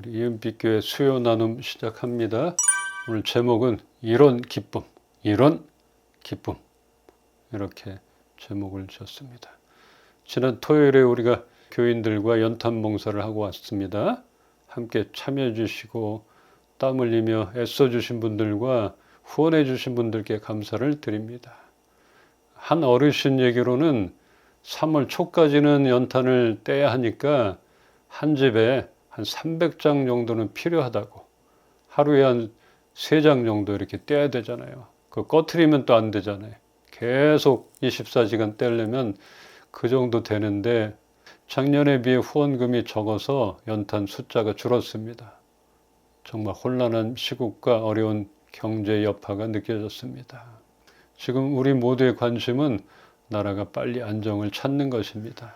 우리 이은빛교회 수요 나눔 시작합니다. 오늘 제목은 이런 기쁨, 이런 기쁨, 이렇게 제목을 지었습니다. 지난 토요일에 우리가 교인들과 연탄 봉사를 하고 왔습니다. 함께 참여해 주시고 땀 흘리며 애써 주신 분들과 후원해 주신 분들께 감사를 드립니다. 한 어르신 얘기로는 3월 초까지는 연탄을 떼야 하니까 한 집에 한 300장 정도는 필요하다고. 하루에 한 3장 정도 이렇게 떼야 되잖아요. 그거 꺼트리면 또 안 되잖아요. 계속 24시간 떼려면 그 정도 되는데 작년에 비해 후원금이 적어서 연탄 숫자가 줄었습니다. 정말 혼란한 시국과 어려운 경제 여파가 느껴졌습니다. 지금 우리 모두의 관심은 나라가 빨리 안정을 찾는 것입니다.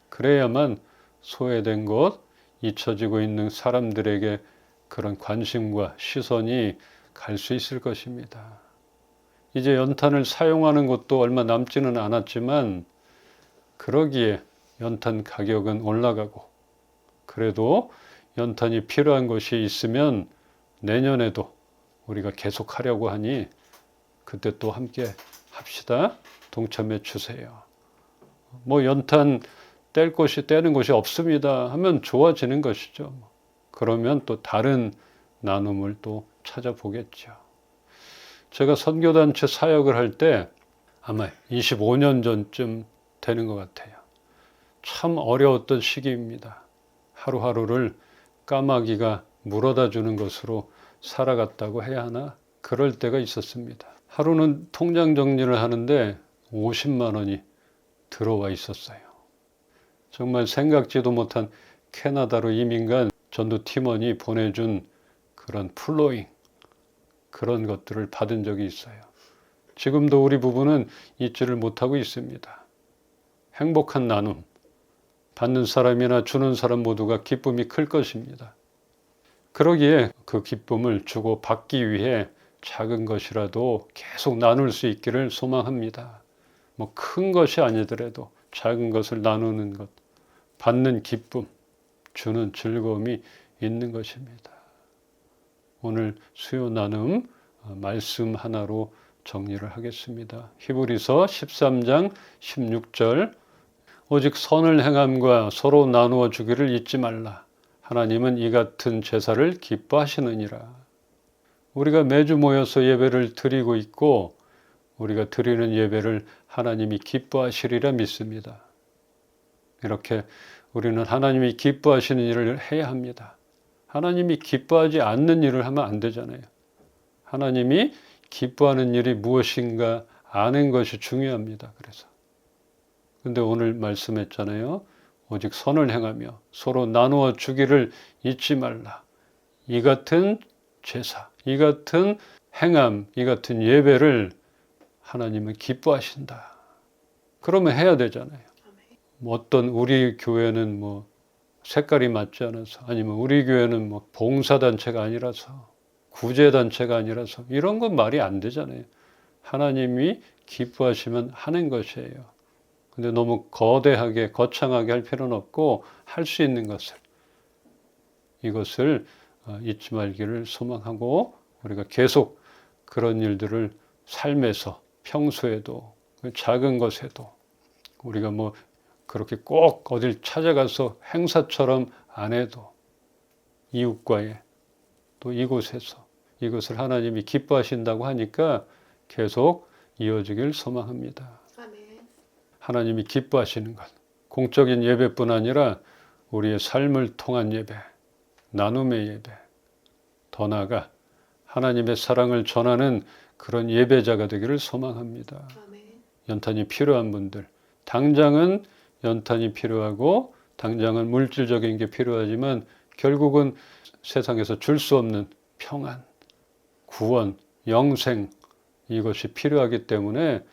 그래야만 소외된 것, 잊혀지고 있는 사람들에게 그런 관심과 시선이 갈 수 있을 것입니다. 이제 연탄을 사용하는 것도 얼마 남지는 않았지만 그러기에 연탄 가격은 올라가고 그래도 연탄이 필요한 것이 있으면 내년에도 우리가 계속 하려고 하니 그때 또 함께 합시다. 동참해 주세요. 뭐 연탄 떼는 곳이 없습니다 하면 좋아지는 것이죠. 그러면 또 다른 나눔을 또 찾아보겠죠. 제가 선교단체 사역을 할 때 아마 25년 전쯤 되는 것 같아요. 참 어려웠던 시기입니다. 하루하루를 까마귀가 물어다 주는 것으로 살아갔다고 해야 하나? 그럴 때가 있었습니다. 하루는 통장 정리를 하는데 50만 원이 들어와 있었어요. 정말 생각지도 못한 캐나다로 이민간 전도팀원이 보내준 그런 플로잉, 그런 것들을 받은 적이 있어요. 지금도 우리 부부는 잊지를 못하고 있습니다. 행복한 나눔, 받는 사람이나 주는 사람 모두가 기쁨이 클 것입니다. 그러기에 그 기쁨을 주고 받기 위해 작은 것이라도 계속 나눌 수 있기를 소망합니다. 뭐 큰 것이 아니더라도 작은 것을 나누는 것, 받는 기쁨, 주는 즐거움이 있는 것입니다. 오늘 수요 나눔 말씀 하나로 정리를 하겠습니다. 히브리서 13장 16절 오직 선을 행함과 서로 나누어 주기를 잊지 말라. 하나님은 이 같은 제사를 기뻐하시느니라. 우리가 매주 모여서 예배를 드리고 있고 우리가 드리는 예배를 하나님이 기뻐하시리라 믿습니다. 이렇게 우리는 하나님이 기뻐하시는 일을 해야 합니다. 하나님이 기뻐하지 않는 일을 하면 안 되잖아요. 하나님이 기뻐하는 일이 무엇인가 아는 것이 중요합니다. 그런데 오늘 말씀했잖아요. 오직 선을 행하며 서로 나누어 주기를 잊지 말라. 이 같은 제사, 이 같은 행함, 이 같은 예배를 하나님은 기뻐하신다. 그러면 해야 되잖아요. 어떤 우리 교회는 뭐 색깔이 맞지 않아서 아니면 우리 교회는 뭐 봉사단체가 아니라서 구제단체가 아니라서 이런 건 말이 안 되잖아요. 하나님이 기뻐하시면 하는 것이에요. 근데 너무 거대하게 거창하게 할 필요는 없고 할 수 있는 것을 이것을 잊지 말기를 소망하고 우리가 계속 그런 일들을 삶에서 평소에도 작은 것에도 우리가 뭐 그렇게 꼭 어딜 찾아가서 행사처럼 안 해도 이웃과의 또 이곳에서 이것을 하나님이 기뻐하신다고 하니까 계속 이어지길 소망합니다. 아멘. 하나님이 기뻐하시는 것, 공적인 예배뿐 아니라 우리의 삶을 통한 예배, 나눔의 예배, 더 나아가 하나님의 사랑을 전하는 그런 예배자가 되기를 소망합니다. 아멘. 연탄이 필요한 분들, 당장은 연탄이 필요하고 당장은 물질적인 게 필요하지만 결국은 세상에서 줄 수 없는 평안, 구원, 영생 이것이 필요하기 때문에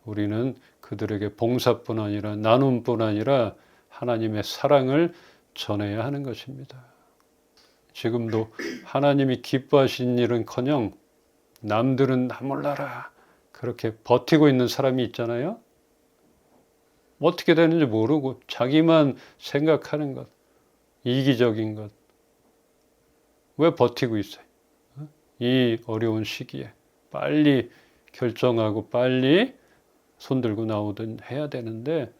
우리는 그들에게 봉사뿐 아니라 나눔뿐 아니라 하나님의 사랑을 전해야 하는 것입니다. 지금도 하나님이 기뻐하신 일은커녕 남들은 나 몰라라 그렇게 버티고 있는 사람이 있잖아요. 어떻게 되는지 모르고 자기만 생각하는 것, 이기적인 것, 왜 버티고 있어요? 이 어려운 시기에 빨리 결정하고 빨리 손들고 나오든 해야 되는데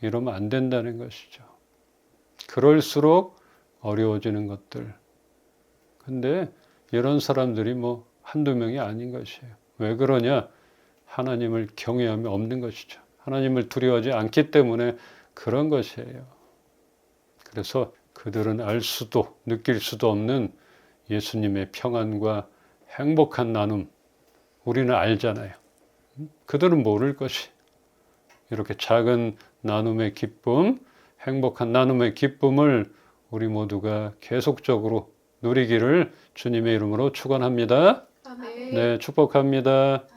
이러면 안 된다는 것이죠. 그럴수록 어려워지는 것들. 근데 이런 사람들이 뭐 한두 명이 아닌 것이에요. 왜 그러냐? 하나님을 경외함이 없는 것이죠. 하나님을 두려워하지 않기 때문에 그런 것이에요. 그래서 그들은 알 수도 느낄 수도 없는 예수님의 평안과 행복한 나눔, 우리는 알잖아요. 그들은 모를 것이. 이렇게 작은 나눔의 기쁨, 행복한 나눔의 기쁨을 우리 모두가 계속적으로 누리기를 주님의 이름으로 축원합니다. 아멘. 네, 축복합니다.